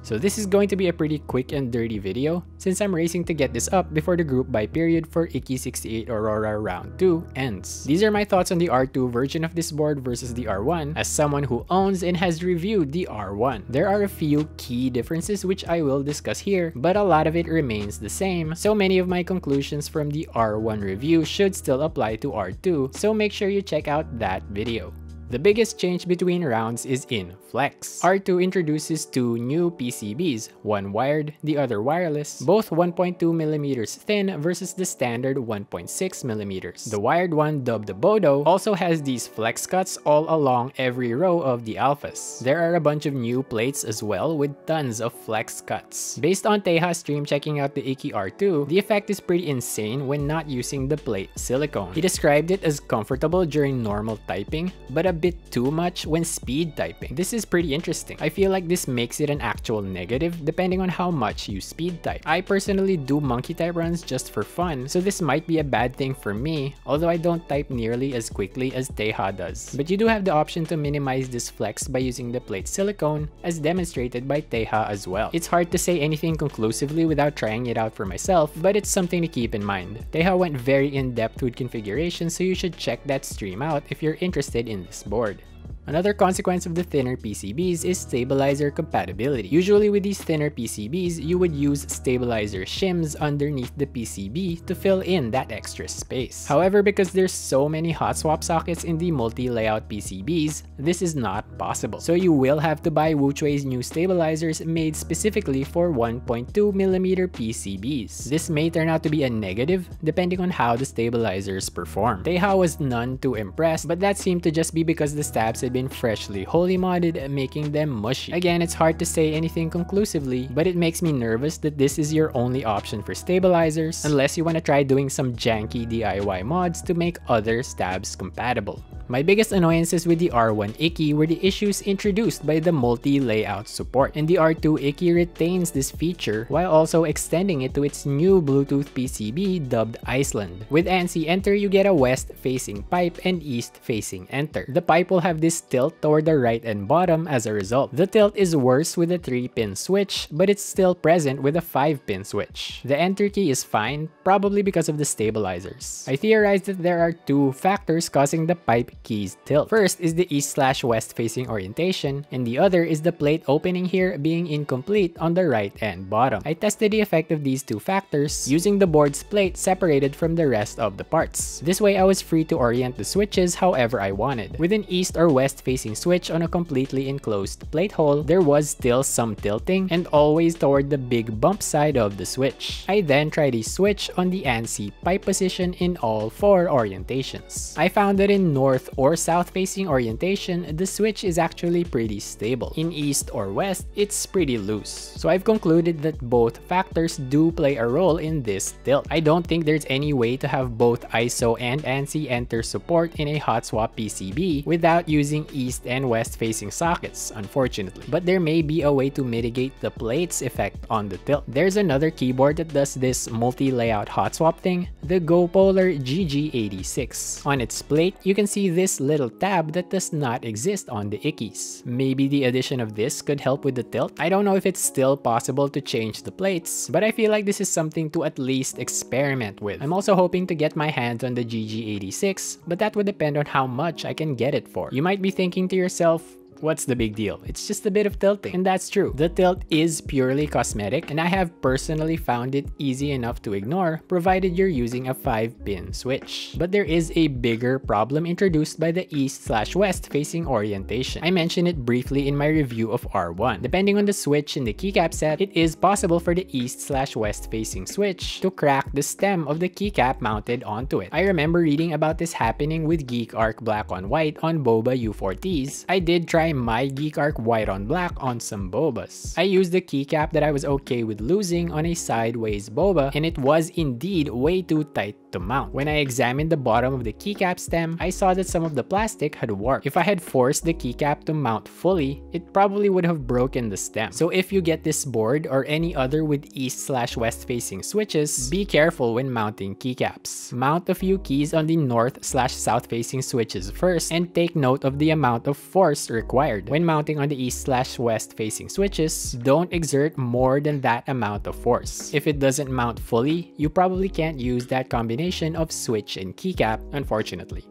So this is going to be a pretty quick and dirty video since I'm racing to get this up before the group buy period for Ikki68 Aurora Round 2 ends. These are my thoughts on the R2 version of this board versus the R1 as someone who owns and has reviewed the R1. There are a few key differences which I will discuss here, but a lot of it remains the same, so many of my conclusions from the R1 review should still apply to R2, so make sure you check out that video. The biggest change between rounds is in flex. R2 introduces two new PCBs, one wired, the other wireless, both 1.2mm thin versus the standard 1.6mm. The wired one, dubbed the Bodo, also has these flex cuts all along every row of the alphas. There are a bunch of new plates as well with tons of flex cuts. Based on Taeha stream checking out the Ikki R2, the effect is pretty insane when not using the plate silicone. He described it as comfortable during normal typing, but a bit too much when speed typing. This is pretty interesting. I feel like this makes it an actual negative depending on how much you speed type. I personally do monkey type runs just for fun, so this might be a bad thing for me, although I don't type nearly as quickly as Taeha does. But you do have the option to minimize this flex by using the plate silicone as demonstrated by Taeha as well. It's hard to say anything conclusively without trying it out for myself, but it's something to keep in mind. Taeha went very in-depth with configuration, so you should check that stream out if you're interested in this board. Another consequence of the thinner PCBs is stabilizer compatibility. Usually with these thinner PCBs, you would use stabilizer shims underneath the PCB to fill in that extra space. However, because there's so many hot swap sockets in the multi-layout PCBs, this is not possible. So you will have to buy Wuchui's new stabilizers made specifically for 1.2mm PCBs. This may turn out to be a negative depending on how the stabilizers perform. Taeha was none too impressed, but that seemed to just be because the stabs had been freshly holy modded, making them mushy. Again, it's hard to say anything conclusively, but it makes me nervous that this is your only option for stabilizers unless you want to try doing some janky DIY mods to make other stabs compatible. My biggest annoyances with the R1 Ikki were the issues introduced by the multi-layout support, and the R2 Ikki retains this feature while also extending it to its new Bluetooth PCB dubbed Iceland. With ANSI Enter, you get a west-facing pipe and east-facing enter. The pipe will have this tilt toward the right and bottom as a result. The tilt is worse with a 3-pin switch, but it's still present with a 5-pin switch. The enter key is fine, probably because of the stabilizers. I theorized that there are two factors causing the pipe keys tilt. First is the east/west facing orientation, and the other is the plate opening here being incomplete on the right and bottom. I tested the effect of these two factors using the board's plate separated from the rest of the parts. This way I was free to orient the switches however I wanted. With an east or west facing switch on a completely enclosed plate hole, there was still some tilting and always toward the big bump side of the switch. I then tried a switch on the ANSI pipe position in all 4 orientations. I found that in north or south facing orientation, the switch is actually pretty stable. In east or west, it's pretty loose. So I've concluded that both factors do play a role in this tilt. I don't think there's any way to have both ISO and ANSI Enter support in a hot swap PCB without using east and west facing sockets, unfortunately. But there may be a way to mitigate the plate's effect on the tilt. There's another keyboard that does this multi-layout hot swap thing, the Gopolar GG86. On its plate, you can see this little tab that does not exist on the Ikkis. Maybe the addition of this could help with the tilt. I don't know if it's still possible to change the plates, but I feel like this is something to at least experiment with. I'm also hoping to get my hands on the GG86, but that would depend on how much I can get it for. You might be thinking to yourself, what's the big deal? It's just a bit of tilting. And that's true. The tilt is purely cosmetic, and I have personally found it easy enough to ignore, provided you're using a 5-pin switch. But there is a bigger problem introduced by the east/west facing orientation. I mentioned it briefly in my review of R1. Depending on the switch in the keycap set, it is possible for the east/west facing switch to crack the stem of the keycap mounted onto it. I remember reading about this happening with GeekArc Black on White on Boba U40s. I did try my GeekArc White on Black on some Bobas. I used the keycap that I was okay with losing on a sideways Boba, and it was indeed way too tight to mount. When I examined the bottom of the keycap stem, I saw that some of the plastic had warped. If I had forced the keycap to mount fully, it probably would have broken the stem. So if you get this board or any other with east/west facing switches, be careful when mounting keycaps. Mount a few keys on the north/south facing switches first and take note of the amount of force required. When mounting on the east/west facing switches, don't exert more than that amount of force. If it doesn't mount fully, you probably can't use that combination of switch and keycap, unfortunately.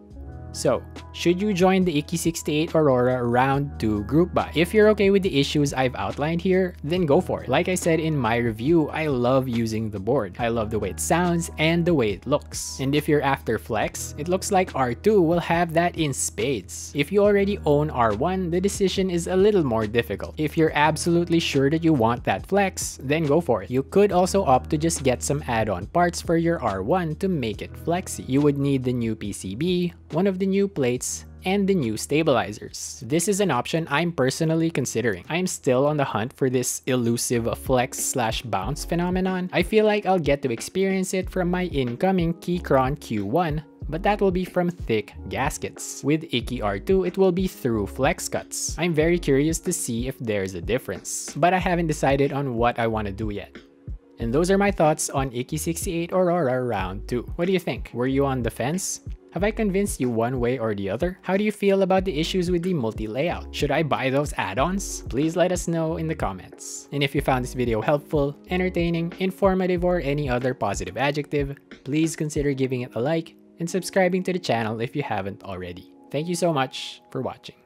So, should you join the Ikki68 Aurora Round 2 group buy? If you're okay with the issues I've outlined here, then go for it. Like I said in my review, I love using the board. I love the way it sounds and the way it looks. And if you're after flex, it looks like R2 will have that in spades. If you already own R1, the decision is a little more difficult. If you're absolutely sure that you want that flex, then go for it. You could also opt to just get some add-on parts for your R1 to make it flexy. You would need the new PCB, one of the new plates, and the new stabilizers. This is an option I'm personally considering. I'm still on the hunt for this elusive flex/bounce phenomenon. I feel like I'll get to experience it from my incoming Keychron Q1, but that will be from thick gaskets. With Ikki R2, it will be through flex cuts. I'm very curious to see if there's a difference, but I haven't decided on what I want to do yet. And those are my thoughts on Ikki68 Aurora Round 2. What do you think? Were you on the fence? Have I convinced you one way or the other? How do you feel about the issues with the multi-layout? Should I buy those add-ons? Please let us know in the comments. And if you found this video helpful, entertaining, informative, or any other positive adjective, please consider giving it a like and subscribing to the channel if you haven't already. Thank you so much for watching.